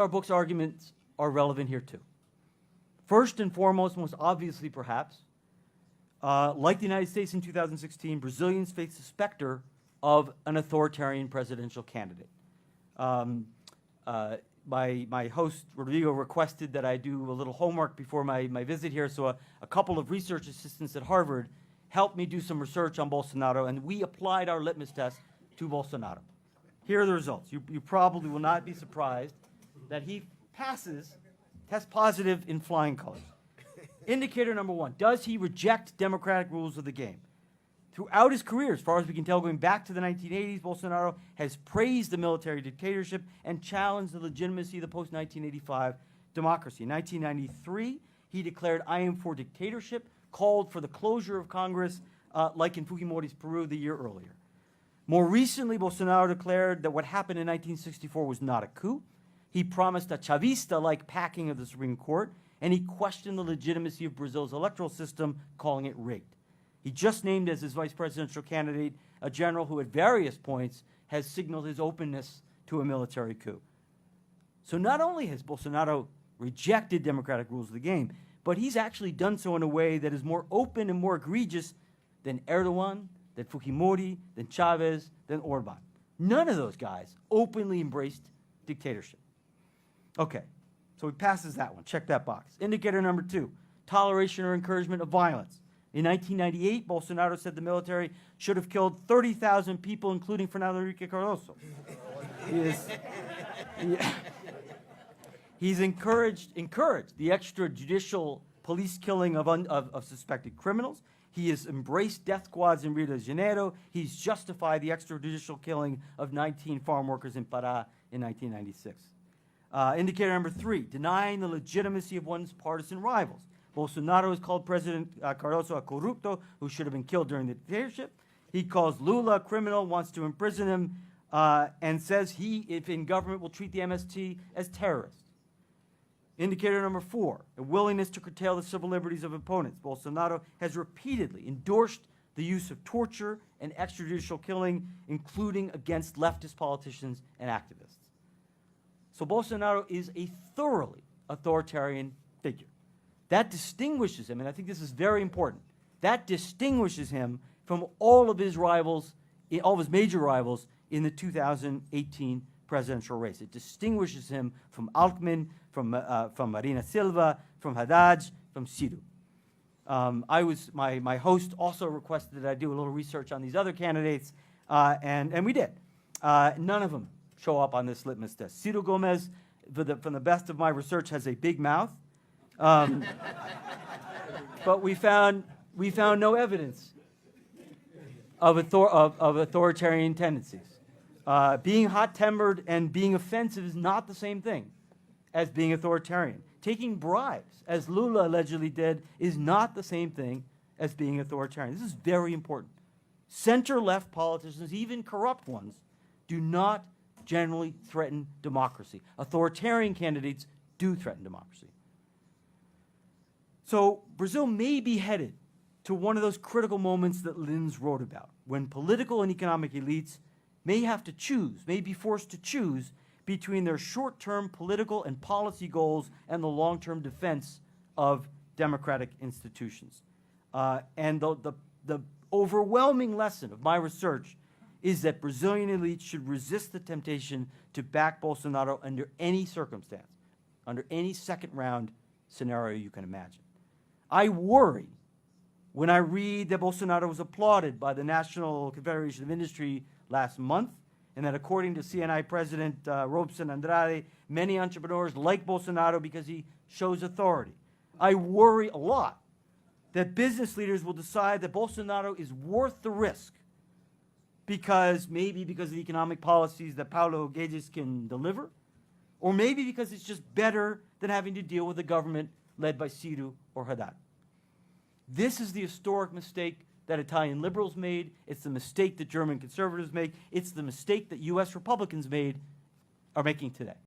Our book's arguments are relevant here too. First and foremost, most obviously perhaps, like the United States in 2016, Brazilians face the specter of an authoritarian presidential candidate. My host, Rodrigo, requested that I do a little homework before my visit here, so a couple of research assistants at Harvard helped me do some research on Bolsonaro, and we applied our litmus test to Bolsonaro. Here are the results. You probably will not be surprised that he tests positive in flying colors. Indicator number one, does he reject democratic rules of the game? Throughout his career, as far as we can tell, going back to the 1980s, Bolsonaro has praised the military dictatorship and challenged the legitimacy of the post-1985 democracy. In 1993, he declared, "I am for dictatorship," called for the closure of Congress, like in Fujimori's Peru the year earlier. More recently, Bolsonaro declared that what happened in 1964 was not a coup. He promised a Chavista-like packing of the Supreme Court, and he questioned the legitimacy of Brazil's electoral system, calling it rigged. He just named as his vice presidential candidate a general who at various points has signaled his openness to a military coup. So not only has Bolsonaro rejected democratic rules of the game, but he's actually done so in a way that is more open and more egregious than Erdogan, than Fujimori, than Chavez, than Orban. None of those guys openly embraced dictatorship. Okay, so he passes that one. Check that box. Indicator number two, toleration or encouragement of violence. In 1998, Bolsonaro said the military should have killed 30,000 people, including Fernando Henrique Cardoso. He's encouraged the extrajudicial police killing of suspected criminals. He has embraced death squads in Rio de Janeiro. He's justified the extrajudicial killing of 19 farm workers in Pará in 1996. Indicator number three, denying the legitimacy of one's partisan rivals. Bolsonaro has called President Cardoso a corrupto who should have been killed during the dictatorship. He calls Lula a criminal, wants to imprison him, and says he, if in government, will treat the MST as terrorists. Indicator number four, a willingness to curtail the civil liberties of opponents. Bolsonaro has repeatedly endorsed the use of torture and extrajudicial killing, including against leftist politicians and activists. So Bolsonaro is a thoroughly authoritarian figure. That distinguishes him, and I think this is very important, that distinguishes him from all of his rivals, all of his major rivals in the 2018 presidential race. It distinguishes him from Alckmin, from Marina Silva, from Haddad, from Ciro. My host also requested that I do a little research on these other candidates, and we did. None of them show up on this litmus test. Ciro Gomes, from the best of my research, has a big mouth. But we found no evidence of authoritarian tendencies. Being hot-tempered and being offensive is not the same thing as being authoritarian. Taking bribes, as Lula allegedly did, is not the same thing as being authoritarian. This is very important. Center-left politicians, even corrupt ones, do not generally threaten democracy. Authoritarian candidates do threaten democracy. So Brazil may be headed to one of those critical moments that Linz wrote about, when political and economic elites may have to choose, may be forced to choose between their short-term political and policy goals and the long-term defense of democratic institutions. And the overwhelming lesson of my research is that Brazilian elites should resist the temptation to back Bolsonaro under any circumstance, under any second-round scenario you can imagine. I worry when I read that Bolsonaro was applauded by the National Confederation of Industry last month, and that according to CNI President Robson Andrade, many entrepreneurs like Bolsonaro because he shows authority. I worry a lot that business leaders will decide that Bolsonaro is worth the risk maybe because of the economic policies that Paulo Guedes can deliver, or maybe because it's just better than having to deal with a government led by Ciro or Haddad. This is the historic mistake that Italian liberals made. It's the mistake that German conservatives make. It's the mistake that U.S. Republicans are making today.